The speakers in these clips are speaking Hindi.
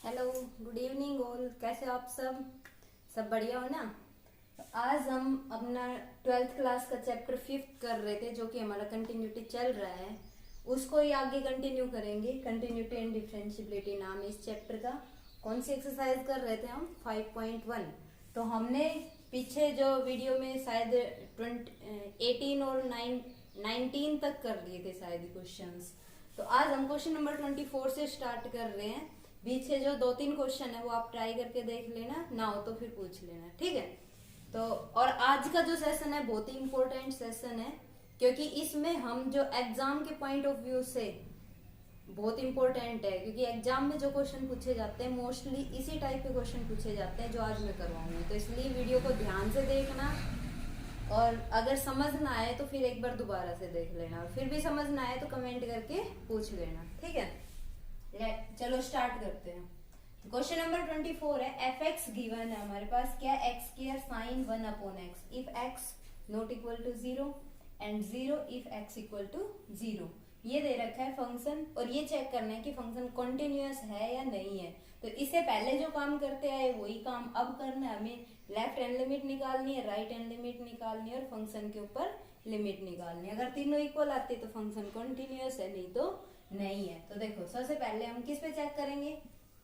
Hello, good evening all. कैसे हो आप सब बढ़िया हो ना। तो आज हम अपना 12th क्लास का चैप्टर 5th कर रहे थे, जो कि हमारा कंटिन्यूटी चल रहा है। उसको ही आगे कंटिन्यू करेंगे। कंटिन्यूटी एंड डिफरेंशियबिलिटी नाम है इस चैप्टर का। कौन सी एक्सरसाइज कर रहे थे हम? 5.1। तो हमने पीछे जो वीडियो में शायद 18 और 19 तक कर लिए थे शायद क्वेश्चंस। तो आज हम क्वेश्चन नंबर 24 से स्टार्ट कर रहे हैं। बीच से जो 2-3 क्वेश्चन है वो आप ट्राई करके देख लेना, ना हो तो फिर पूछ लेना, ठीक है। तो और आज का जो सेशन है बहुत ही इंपॉर्टेंट सेशन है, क्योंकि इसमें हम जो एग्जाम के पॉइंट ऑफ व्यू से बहुत इंपॉर्टेंट है, क्योंकि एग्जाम में जो क्वेश्चन पूछे जाते हैं मोस्टली इसी टाइप के क्वेश्चन पूछे जाते हैं जो आज मैं करवाऊंगी। तो इसलिए वीडियो को ध्यान से देखना, और अगर समझ ना आए तो फिर एक बार दोबारा से देख लेना, और फिर भी समझ ना आए तो कमेंट करके पूछ लेना, ठीक है। चलो स्टार्ट करते हैं। क्वेश्चन नंबर 24 है, एफ एक्स गिवन है हमारे पास। क्या? X square sine 1/x if X not equal to 0 and 0 if X equal to 0। ये दे रखा है फंक्शन, और ये चेक करना है कि फंक्शन कॉन्टिन्यूअस है या नहीं है। तो इससे पहले जो काम करते आए वही काम अब करना है हमें। लेफ्ट हैंड लिमिट निकालनी है, राइट हैंड लिमिट निकालनी है, और फंक्शन के ऊपर लिमिट निकालनी है। अगर तीनों इक्वल आते हैं तो फंक्शन कॉन्टिन्यूअस है, नहीं तो नहीं है। तो देखो, सबसे पहले हम किस पे चेक करेंगे,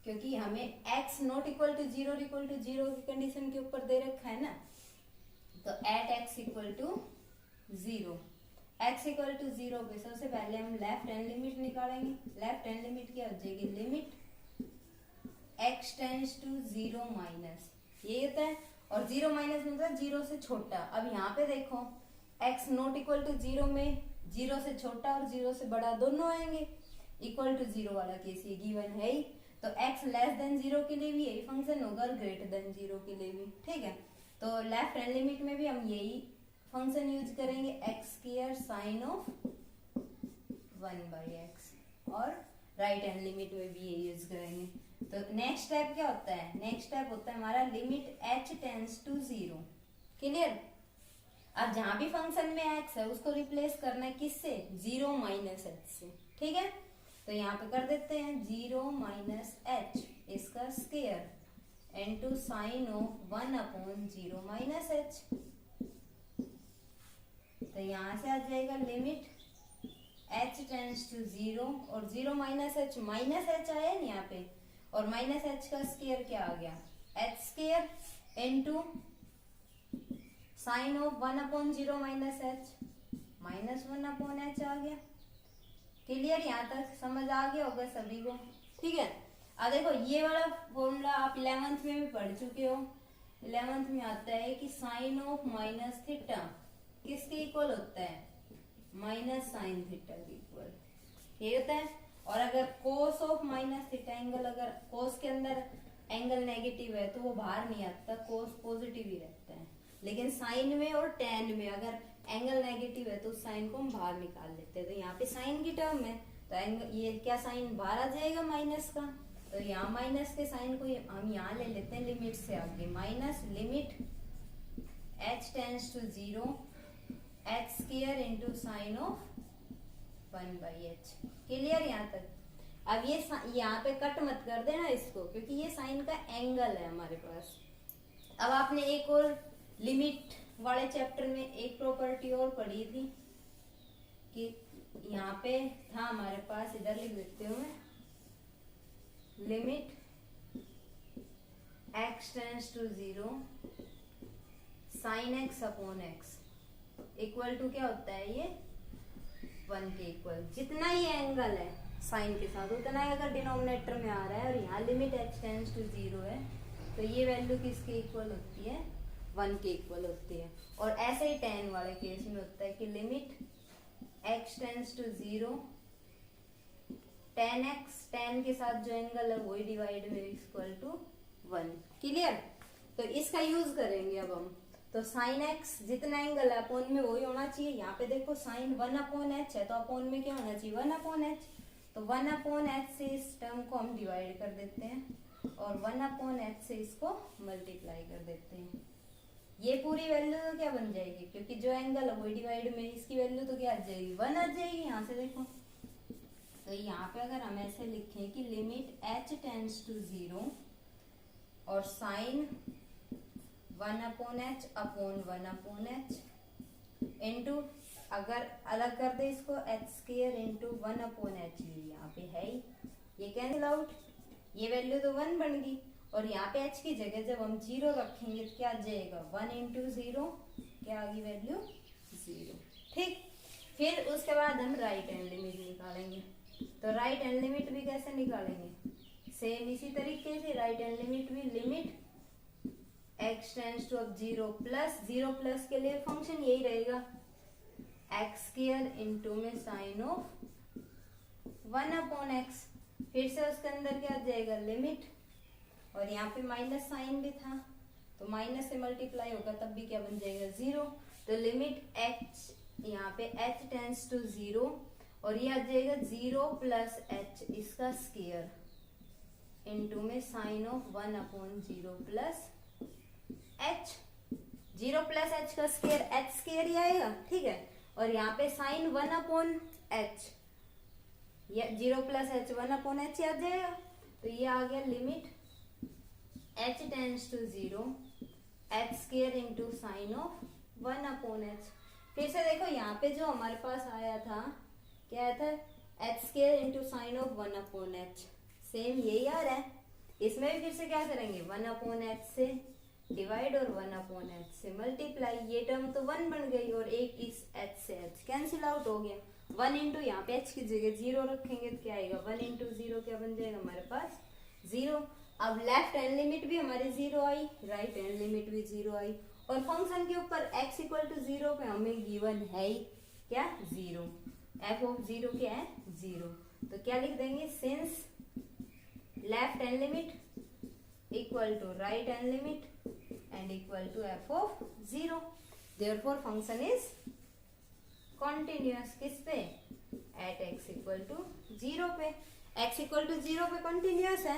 क्योंकि हमें x not equal to 0 equal to 0 की कंडीशन के ऊपर दे रखा है ना। तो at x equal to 0, x equal to 0 पे सबसे पहले हम लेफ्ट हैंड लिमिट निकालेंगे। लेफ्ट हैंड लिमिट क्या हो जाएगी? Limit x tends to 0 minus, ये होता है। और 0 माइनस मतलब 0 से छोटा। अब यहाँ पे देखो, x नॉट इक्वल टू 0 में 0 से छोटा और 0 से बड़ा दोनों आएंगे। इक्वल टू 0 वाला केस ये गिवन है ही। तो x लेस देन 0 के लिए भी यही फंक्शन होगा, और ग्रेटर देन 0 के लिए भी, ठीक है। तो लेफ्ट हैंड लिमिट में भी हम यही फंक्शन यूज करेंगे, x square sign of 1/x, और राइट हैंड लिमिट में भी यही यूज करेंगे। तो नेक्स्ट स्टेप क्या होता है? नेक्स्ट स्टेप होता है हमारा limit h tends to 0। Clear? अब जहां भी फंक्शन में x है उसको रिप्लेस करना है किससे? 0 माइनस h से, ठीक है। तो यहाँ पे कर देते हैं 0 माइनस h इसका square into sine of 1/0 minus h। तो यहाँ से आ जाएगा लिमिट h टेंड्स टू 0, और 0 माइनस h आया ना यहाँ पे, और माइनस h का स्क्वायर क्या आ गया? h square into sine of 1/0 minus h, minus 1/h आ गया। क्लियर? यहाँ तक समझ आ गया होगा सभी को, ठीक है। अब देखो, ये वाला फॉर्मूला आप 11th में भी पढ़ चुके हो। 11th में आता है कि साइन ऑफ माइनस थीटा किसके इक्वल होता है? माइनस साइन थीटा के इक्वल ये होता है। और अगर cos of minus theta angle, अगर कोस के अंदर एंगल नेगेटिव है तो वो बाहर नहीं आता, कोस पॉजिटिव ही रहता है। लेकिन साइन में और टेन में अगर एंगल नेगेटिव है तो साइन को हम बाहर निकाल लेते हैं। तो यहाँ पे साइन की टर्म है, तो एंगल ये क्या साइन बाहर आ जाएगा माइनस का। तो यहाँ माइनस के साइन को हम यहाँ ले लेते हैं लिमिट से आगे, minus limit h tends to 0 h square into sine of 1/h। Clear यहाँ तक? अब ये यहाँ पे कट मत कर देना इसको, क्योंकि ये साइन का एंगल है हमारे पास। अब आपने एक और लिमिट वाले चैप्टर में एक प्रॉपर्टी और पढ़ी थी कि यहाँ पे था हमारे पास, इधर लिख देते हो मैं, limit x tends to 0 sine x upon x equal to क्या होता है? ये 1 के इक्वल। जितना ही एंगल है साइन के साथ उतना ही अगर डिनोमिनेटर में आ रहा है, और यहाँ लिमिट h टेंड्स टू 0 है, तो ये वैल्यू किसके इक्वल होती है? 1 के इक्वल होती है। और ऐसे ही टेन वाले केस में होता है कि limit x tends to 0 tan x, tan के साथ जो एंगल है वही डिवाइड में इक्वल टू 1। क्लियर? तो इसका यूज करेंगे अब हम। तो साइन x जितना एंगल है अपॉन में वही होना चाहिए। यहाँ पे देखो साइन 1/h है, तो अपॉन में क्या होना चाहिए? 1/h। तो 1/h से इस टर्म को हम डिवाइड कर देते हैं, और 1/h से इसको मल्टीप्लाई कर देते हैं। ये पूरी वैल्यू तो क्या बन जाएगी? क्योंकि जो एंगल है वही डिवाइड में इसकी वैल्यू तो क्या आ जाएगी? 1 आ जाएगी। यहाँ से देखो, तो यहाँ पे अगर हम ऐसे लिखें कि लिमिट h टेंड्स टू 0 और sign 1/h upon 1/h into, अगर अलग कर दे इसको, h स्क्वायर इंटू 1/h, ये यहाँ पे है ही, ये कैंसिल आउट, ये वैल्यू तो 1 बन गई और यहाँ पे h की जगह जब हम 0 रखेंगे तो क्या आ जाएगा 1 इंटू 0, क्या आ गई वैल्यू 0। ठीक, फिर उसके बाद हम राइट हैंड लिमिट निकालेंगे। तो राइट हैंड लिमिट भी कैसे निकालेंगे, सेम इसी तरीके से। राइट हैंड लिमिट भी लिमिट x टेंड्स टू अब 0 प्लस के लिए फंक्शन यही रहेगा x स्क्वायर इंटू में साइन ऑफ 1/x, फिर से उसके अंदर क्या आ जाएगा लिमिट, और यहाँ पे माइनस साइन भी था तो माइनस से मल्टीप्लाई होगा तब भी क्या बन जाएगा 0। तो लिमिट h, यहाँ पे h टेंड्स टू 0 और ये आ जाएगा 0 प्लस h इसका स्क्वायर इंटू में sine of 1/0 plus h, 0 plus h का स्क्वायर h स्क्वायर ही आएगा। ठीक है, और यहाँ पे साइन 1/h, ये 0 प्लस h 1/h आ जाएगा। तो ये आ गया limit h tends to 0 h square into sine of 1/h। फिर से देखो यहाँ पे जो हमारे पास आया था, क्या आया था, h square into sine of 1/h, same यही आ रहा है। इसमें भी फिर से क्या करेंगे 1/h से डिवाइड और 1/h से मल्टीप्लाई, ये टर्म तो 1 बन गई और एक इस h से h कैंसिल आउट हो गया। 1 इंटू यहाँ पे h की जगह 0 रखेंगे तो क्या आएगा 1 इंटू 0 क्या बन जाएगा हमारे पास 0। अब लेफ्ट हैंड लिमिट भी हमारी 0 आई, राइट हैंड लिमिट भी 0 आई, और फंक्शन के ऊपर x इक्वल टू 0 पे हमें गिवन है ही क्या 0, f ऑफ 0 क्या है 0। तो क्या लिख देंगे, since left hand limit equal to right hand limit and equal to f of 0, therefore function is continuous। किस पे, at x equal to 0 पे, x equal to 0 पे continuous है।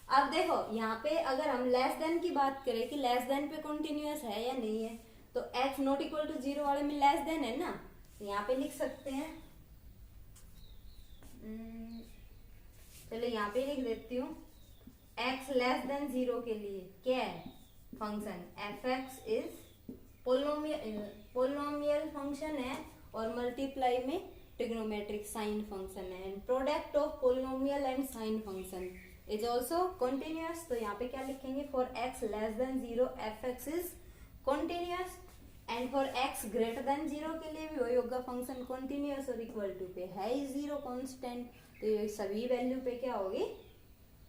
अब देखो यहाँ पे अगर हम लेस देन की बात करें कि लेस देन पे continuous है या नहीं है, तो x नॉट इक्वल टू 0 वाले में लेस देन है ना, तो यहाँ पे लिख सकते हैं, चलो यहाँ पे लिख देती हूँ, x लेस देन 0 के लिए क्या है function f(x) is polynomial function है और मल्टीप्लाई में ट्रिग्नोमेट्रिक साइन फंक्शन है, and product of polynomial and sine function is also continuous. तो यहाँ पे क्या लिखेंगे, for x less then 0 f(x) is continuous, and for x greater then 0 के लिए भी वही होगा फंक्शन कंटिन्यूअस और इक्वल टू पे है ही 0 कांस्टेंट, तो ये सभी वैल्यू पे क्या होगी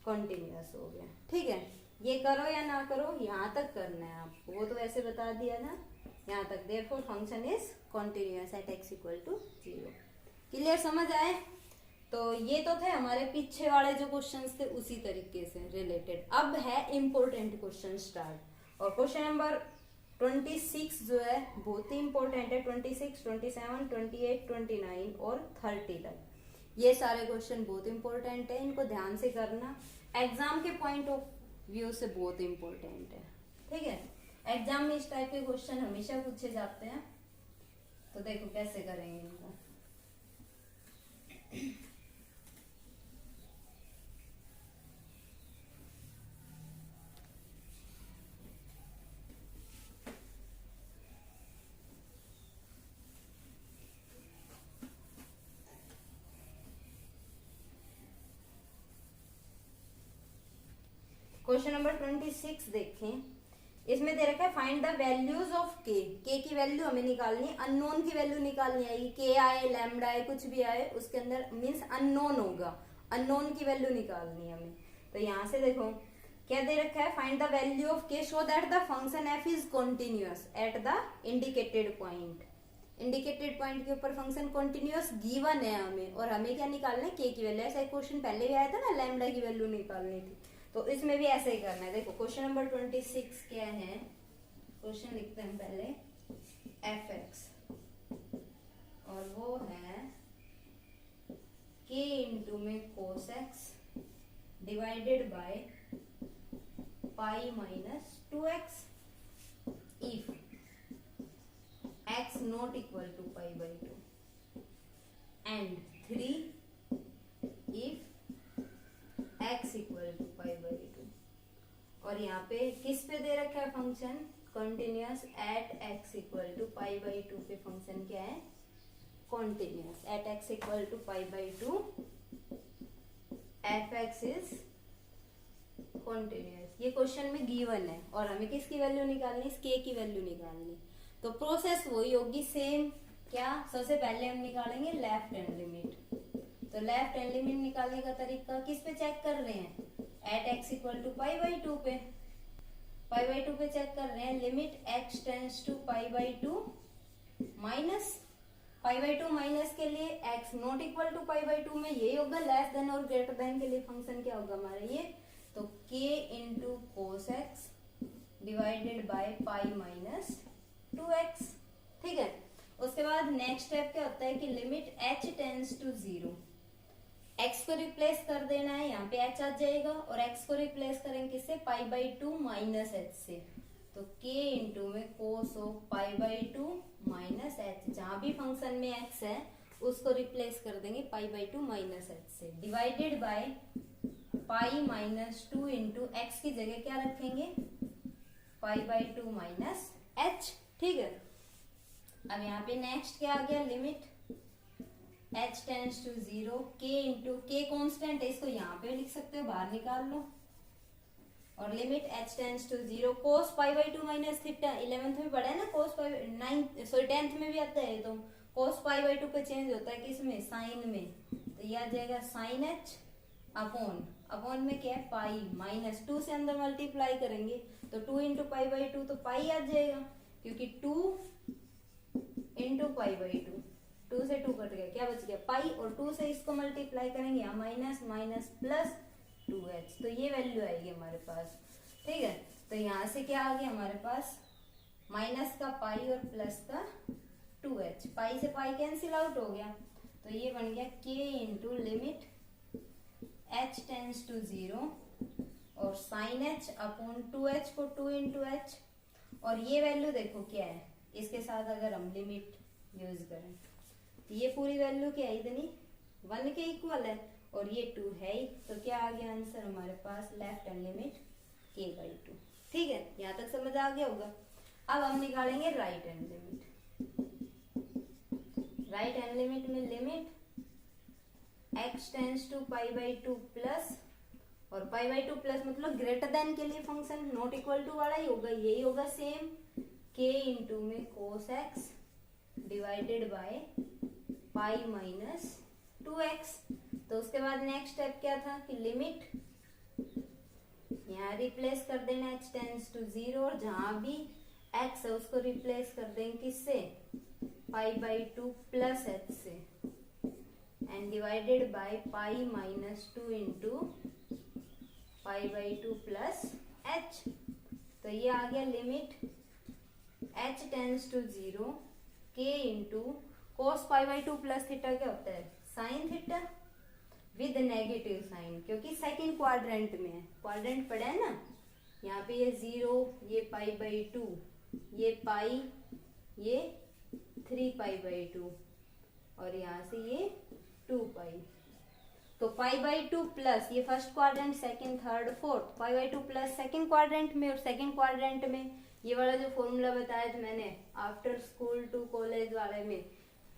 कंटिन्यूअस हो गया। ठीक है, ये करो या ना करो, यहाँ तक करना है आपको, वो तो ऐसे बता दिया था यहाँ तक। Therefore function is continuous at x equal to 0। Clear, समझ आए। तो ये तो थे हमारे पीछे वाले जो क्वेश्चंस थे उसी तरीके से रिलेटेड। अब है इम्पोर्टेंट क्वेश्चन स्टार्ट, और क्वेश्चन नंबर 26 जो है बहुत ही इंपॉर्टेंट है। 26, 27, 28, 29 और 30 तक ये सारे क्वेश्चन बहुत इंपॉर्टेंट है, इनको ध्यान से करना, एग्जाम के पॉइंट ऑफ व्यू से बहुत इंपॉर्टेंट है। ठीक है, एग्जाम में इस टाइप के क्वेश्चन हमेशा पूछे जाते हैं, तो देखो कैसे करेंगे इनको। क्वेश्चन नंबर 26 देखें, इसमें दे रखा है फाइंड द वैल्यूज ऑफ के की वैल्यू हमें निकालनी है, अननोन की वैल्यू निकालनी आएगी, के आए लैम्डा आए कुछ भी आए उसके अंदर मीन्स अननोन होगा, अननोन की वैल्यू निकालनी है हमें। तो यहाँ से देखो क्या दे रखा है, फाइंड द वैल्यू ऑफ के show that the function F is continuous at the indicated point. Indicated point के ऊपर फंक्शन कॉन्टिन्यूअस गिवन है हमें, और हमें क्या निकालना है के की वैल्यू। ऐसा एक क्वेश्चन पहले भी आया था ना, लैम्डा की वैल्यू निकालनी थी, तो इसमें भी ऐसे ही करना है। देखो क्वेश्चन नंबर 26 क्या है, क्वेश्चन लिखते हैं पहले f(x) और वो है k इंटू में cos x divided by pi minus 2x if x not equal to pi by 2 and 3 if x और यहाँ पे किस पे दे रखा है function, continuous at x equal to pi by two पे फंक्शन क्या है, continuous at x equal to pi by two F X is continuous. ये क्वेश्चन में गिवन है और हमें किसकी वैल्यू निकालनी, इस k की वैल्यू निकालनी। तो प्रोसेस वही होगी सेम। क्या, सबसे पहले हम निकालेंगे लेफ्ट हैंड लिमिट। तो लेफ्ट हैंड लिमिट निकालने का तरीका किस पे चेक कर रहे हैं, at x equal to pi by two पे, पाई बाई टू पे चेक कर रहे हैं। Limit x tends to pi by two minus pi by two minus के लिए x not equal to pi by two में यही होगा, लेस देन और ग्रेटर देन के लिए फंक्शन क्या होगा हमारा ये, तो k into cos x divided by pi minus 2x। ठीक है, उसके बाद नेक्स्ट स्टेप क्या होता है कि limit h tends to 0, x को रिप्लेस कर देना है, यहाँ पे h आ जाएगा और x को रिप्लेस करेंगे किससे, pi by two minus h से। तो k इंटू में cos of pi by two minus h, जहां भी फंक्शन में x है उसको रिप्लेस कर देंगे pi by two minus h से, divided by pi minus two into x की जगह क्या रखेंगे, pi by two minus h। ठीक है, अब यहाँ पे नेक्स्ट क्या आ गया, limit h tends to 0, k into k constant है, इसको यहाँ पे लिख सकते हो, बाहर निकाल लो। और limit h tends to 0 cos pi by two minus theta, 11th में पढ़ा है ना, कोस पाई 10th में भी आता है। तो कोस पाई बाई टू पे चेंज होता है किसमें, साइन में। तो ये आ जाएगा साइन h अपॉन में क्या है, पाई माइनस 2 से अंदर मल्टीप्लाई करेंगे तो 2 इंटू पाई बाई टू, तो पाई आ जाएगा, क्योंकि 2 इंटू पाई बाई टू, 2 से 2 कट गया, क्या बच गया पाई, और 2 से इसको मल्टीप्लाई करेंगे, यहाँ माइनस माइनस प्लस 2h, तो ये वैल्यू आएगी हमारे पास। ठीक है, तो यहाँ से क्या आ गया हमारे पास, माइनस का पाई और प्लस का 2h, पाई से पाई कैंसिल आउट हो गया, तो ये बन गया k into limit h tends to 0 और साइन h अपॉन 2h को 2 इंटू h, और ये वैल्यू देखो क्या है, इसके साथ अगर हम लिमिट यूज करें तो ये पूरी वैल्यू क्या है, इतनी 1 के इक्वल है और ये 2 है ही, तो क्या आ गया आंसर हमारे पास, left hand limit k by 2। ठीक है, यहाँ तक समझ आ गया होगा। अब हम निकालेंगे right hand limit. Right hand limit में limit x tends to pi by two plus, और पाई बाई टू प्लस मतलब ग्रेटर देन के लिए फंक्शन नॉट इक्वल टू वाला ही होगा, यही होगा सेम, k इंटू में cos x divided by pi minus 2x। तो उसके बाद नेक्स्ट स्टेप क्या था कि लिमिट यहाँ रिप्लेस कर देना h टेंड्स टू 0, और जहां भी x है उसको रिप्लेस कर देंगे किससे, pi by two plus h से, and divided by pi minus 2 into pi by two plus h। तो ये आ गया limit h tends to 0 k into cos pi by two plus theta क्या होता है, sine theta with negative sign, क्योंकि सेकंड क्वाड्रेंट में है, क्वाड्रेंट पड़ा है ना, यहाँ पे ये 0, ये पाई बाई टू, ये पाई, ये 3 पाई बाई टू, और यहाँ से ये 2 पाई। तो पाई बाई टू प्लस ये first quadrant, second, third, fourth, pi by two plus second quadrant में, और सेकंड क्वाड्रेंट में ये वाला जो फॉर्मूला बताया था मैंने आफ्टर स्कूल टू कॉलेज वाले में,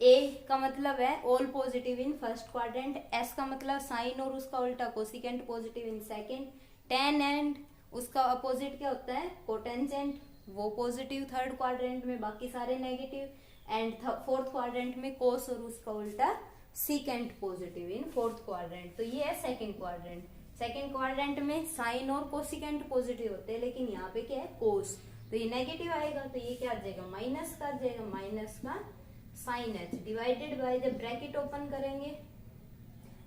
A का मतलब है all positive in first quadrant, S का मतलब साइन और उसका उल्टा cosecant positive in second, ten and उसका अपोजिट क्या होता है, कोटेंजेंट, वो पॉजिटिव थर्ड क्वाड्रेंट में, बाकी सारे नेगेटिव, एंड फोर्थ क्वाड्रेंट में कोस और उसका उल्टा secant positive in fourth quadrant. तो ये है सेकंड क्वाड्रेंट। सेकंड क्वाड्रेंट में साइन और कोसिकेंट पॉजिटिव होते हैं, लेकिन यहाँ पे क्या है, कोस, तो ये नेगेटिव आएगा, तो ये क्या आ जाएगा, माइनस का आ जाएगा, माइनस का साइन h डिवाइडेड बाय, जब ब्रैकेट ओपन करेंगे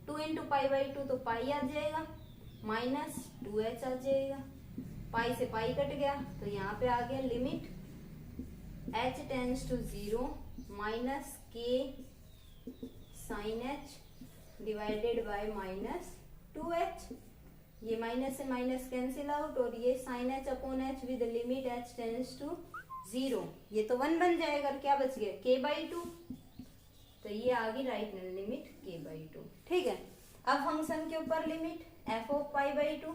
2 इंटू पाई बाई टू, तो पाई आ जाएगा, माइनस 2h आ जाएगा, पाई से पाई कट गया, तो यहाँ पे आ गया limit h tends to 0 minus k sine h divided by minus 2h, ये माइनस से माइनस कैंसिल आउट, और ये sine h upon h with limit h tends to 0, ये तो 1 बन जाएगा, और क्या बच गया, k बाई 2, तो ये आ गई right hand limit k by 2। ठीक है, अब फंक्शन के ऊपर limit f of pi by two,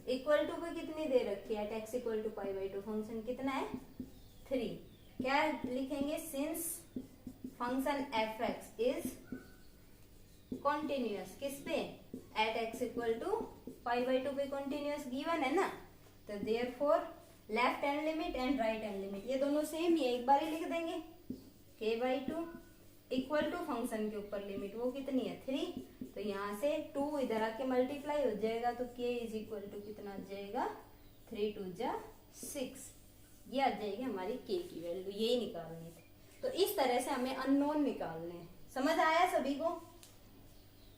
equal to पे कितनी दे रखी है, x equal to pi by टू, फंक्शन कितना है 3। क्या लिखेंगे, since function F X is continuous, किस पे, at x equal to pi by two पे कॉन्टिन्यूअस गिवन है ना, तो therefore left hand limit and right hand limit ये दोनों सेम ही है, एक बार ही लिख देंगे k by two equal to function के ऊपर लिमिट वो कितनी है 3, तो यहाँ से 2 इधर आके मल्टीप्लाई हो जाएगा तो k इज इक्वल टू कितना आ जाएगा 3 2 जा 6, ये आ जाएगी हमारी k की वैल्यू, यही निकालनी थी। तो इस तरह से हमें अननोन निकालने हैं। समझ आया सभी को?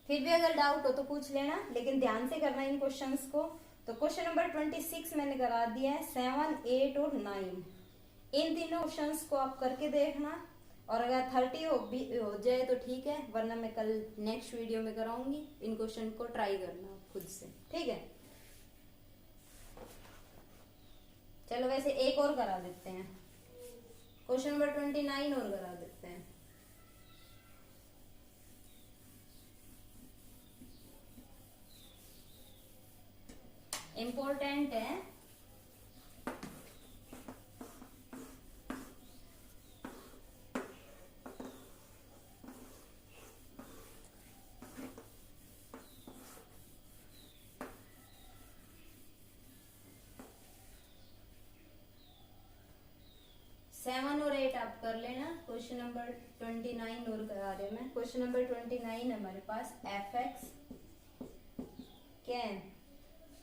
फिर भी अगर डाउट हो तो पूछ लेना, लेकिन ध्यान से करना इन क्वेश्चंस को। तो क्वेश्चन नंबर 26 मैंने करा दिया है, 7 8 और 9 इन तीनों क्वेश्चंस को आप करके देखना, और अगर 30 हो जाए तो ठीक है, वरना मैं कल नेक्स्ट वीडियो में कराऊंगी। इन क्वेश्चन को ट्राई करना खुद से, ठीक है। चलो वैसे एक और करा देते हैं, क्वेश्चन नंबर 29 और करा देते हैं। इम्पोर्टेंट है, सेवन और 8 आप कर लेना। क्वेश्चन नंबर 29 और करा रहे मैं। क्वेश्चन नंबर 29 हमारे पास F X can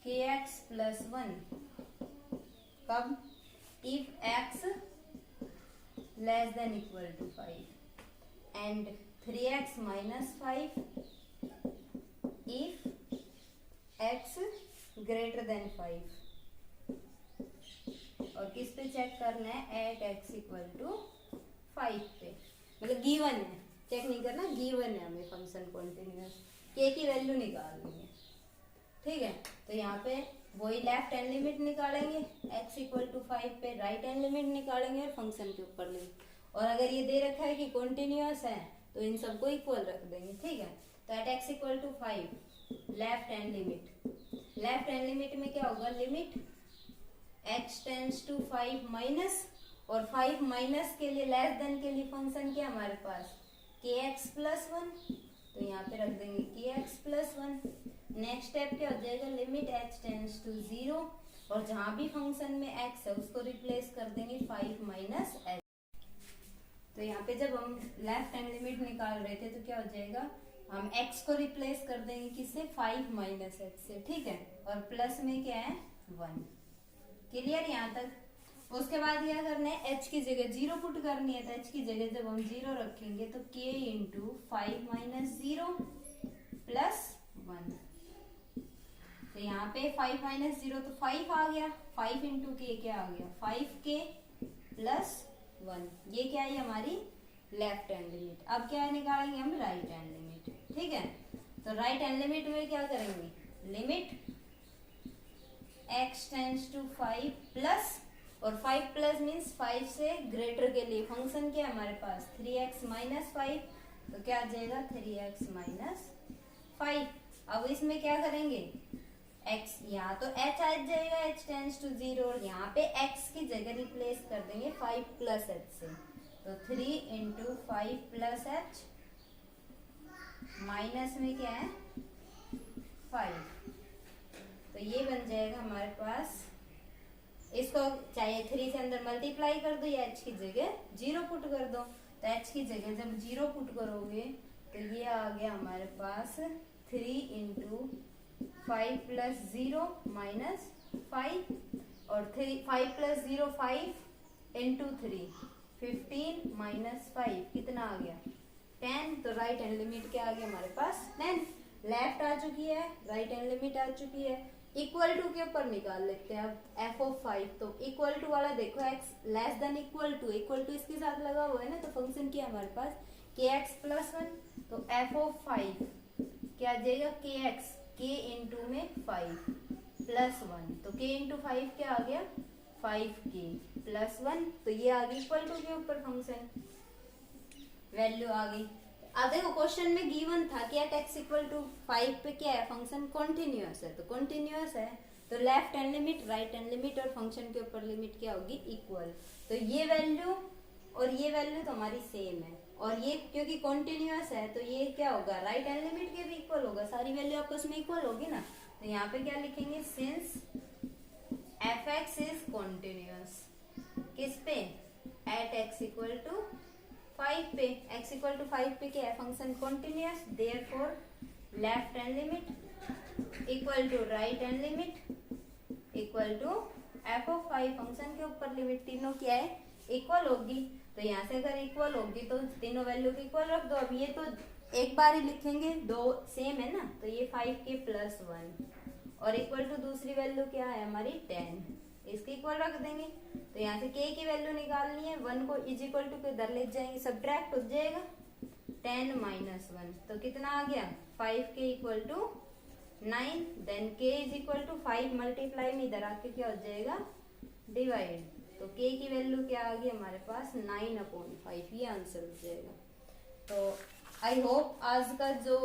K X plus 1 कब, if X less than equal to 5 and 3x minus 5 if x greater than 5। और किस पे चेक करना है, एट x इक्वल टू 5 पे, मतलब गिवन है, चेक नहीं करना, गिवन है हमें फंक्शन कॉन्टिन्यूअस, k की वैल्यू निकालनी है, ठीक है। तो यहाँ पे वही लेफ्ट हैंड लिमिट निकालेंगे, x इक्वल टू 5 पे राइट हैंड लिमिट निकालेंगे और फंक्शन के ऊपर लिमिट, और अगर ये दे रखा है कि कॉन्टिन्यूअस है तो इन सबको इक्वल रख देंगे, ठीक है। तो at x equal to 5 left hand limit, left hand limit में क्या होगा, limit x tends to 5 minus, और 5 माइनस के लिए लेस देन के लिए फंक्शन क्या हमारे पास kx प्लस 1, तो यहाँ पे रख देंगे kx प्लस 1। नेक्स्ट स्टेप क्या हो जाएगा, लिमिट h टेंस टू 0, और जहां भी फंक्शन में x है उसको रिप्लेस कर देंगे 5 माइनस h। तो यहाँ पे जब हम लेफ्ट हैंड लिमिट निकाल रहे थे तो क्या हो जाएगा, हम x को रिप्लेस कर देंगे किससे, 5 माइनस h से, ठीक है, और प्लस में क्या है 1। क्लियर यहाँ तक? उसके बाद क्या करना है, h की जगह 0 पुट करनी है, तो h की जगह जब हम 0 रखेंगे तो k इंटू 5 माइनस 0 प्लस 1। तो यहाँ पे 5 माइनस 0 तो 5 आ गया, 5 इंटू के क्या आ गया 5k प्लस 1, ये क्या है हमारी लेफ्ट हैंड लिमिट। अब क्या निकालेंगे हम, राइट हैंड लिमिट, ठीक है। तो राइट हैंड लिमिट में क्या करेंगे, limit x tends to 5 plus, और 5 प्लस मीन्स 5 से ग्रेटर के लिए फंक्शन क्या है हमारे पास 3x माइनस 5, तो क्या आ जाएगा 3x माइनस 5। अब इसमें क्या करेंगे, x यहाँ तो h आ जाएगा, h टेंस टू 0, और यहाँ पे x की जगह रिप्लेस कर देंगे 5 प्लस h से, तो 3 इंटू 5 प्लस h माइनस में क्या है 5, तो ये बन जाएगा हमारे पास, इसको चाहे 3 से अंदर मल्टीप्लाई कर दो या h की जगह 0 पुट कर दो, तो h की जगह जब 0 पुट करोगे तो ये आ गया हमारे पास 3 इंटू 5 प्लस 0 माइनस 5, और 5 प्लस 0 5 इंटू 3 15 माइनस 5 कितना आ गया 10। तो राइट हैंड लिमिट क्या आ गया हमारे पास 10, लेफ्ट आ चुकी है, राइट हैंड लिमिट आ चुकी है। इक्वल टू के ऊपर निकाल लेते हैं अब एफ ऑफ 5, तो इक्वल टू वाला देखो x less than equal to इसके साथ लगा हुआ है ना, तो फंक्शन क्या हमारे पास kx प्लस 1, तो एफ ऑफ 5 क्या आ जाएगा kx, k इंटू में 5 प्लस 1, तो k इंटू 5 क्या आ गया 5k प्लस 1, तो ये आ गई इक्वल टू के ऊपर फंक्शन वैल्यू आ गई। अब देखो क्वेश्चन में गिवन था कि एट x इक्वल टू 5 पे क्या है फंक्शन कॉन्टिन्यूअस है, तो कॉन्टिन्यूअस है तो left hand limit, right hand limit और फंक्शन के ऊपर लिमिट क्या होगी, इक्वल। तो ये वैल्यू और ये वैल्यू तो हमारी सेम है, और ये क्योंकि कॉन्टिन्यूअस है तो ये क्या होगा, राइट हैंड लिमिट के भी इक्वल होगा, सारी वैल्यू आपस में इक्वल होगी ना। तो यहाँ पे क्या लिखेंगे, since F X is continuous, किस पे, एट एक्स इक्वल टू 5 पे, x इक्वल टू 5 पे क्या है, function continuous, therefore left hand limit equal to right hand limit equal to F of 5, function के ऊपर लिमिट तीनों क्या है, इक्वल होगी। तो यहाँ से अगर इक्वल होगी तो तीनों वैल्यू की इक्वल रख दो। अब ये तो एक बार ही लिखेंगे, दो सेम है ना, तो ये 5k प्लस 1 और इक्वल टू दूसरी वैल्यू क्या है हमारी 10, इसकी इक्वल रख देंगे। तो यहाँ से k की वैल्यू निकालनी है, 1 को इज इक्वल टू के इधर ले जाएंगे, सब्ट्रैक्ट हो जाएगा 10 माइनस 1, तो कितना आ गया 5k equal to 9, then k is equal to 5 multiply में इधर आके क्या हो जाएगा, डिवाइड। तो k की वैल्यू क्या आ गई हमारे पास 9/5, ये आंसर हो जाएगा। तो आई होप आज का जो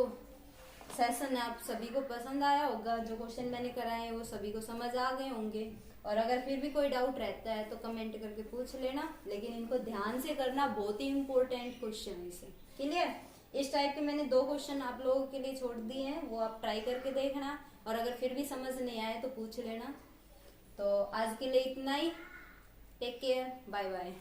सेशन है आप सभी को पसंद आया होगा, जो क्वेश्चन मैंने कराए हैं वो सभी को समझ आ गए होंगे, और अगर फिर भी कोई डाउट रहता है तो कमेंट करके पूछ लेना, लेकिन इनको ध्यान से करना, बहुत ही इंपॉर्टेंट क्वेश्चन है इसे, क्लियर। इस टाइप के मैंने 2 क्वेश्चन आप लोगों के लिए छोड़ दिए हैं, वो आप ट्राई करके देखना, और अगर फिर भी समझ नहीं आए तो पूछ लेना। तो आज के लिए इतना ही, टेक केयर, बाय बाय।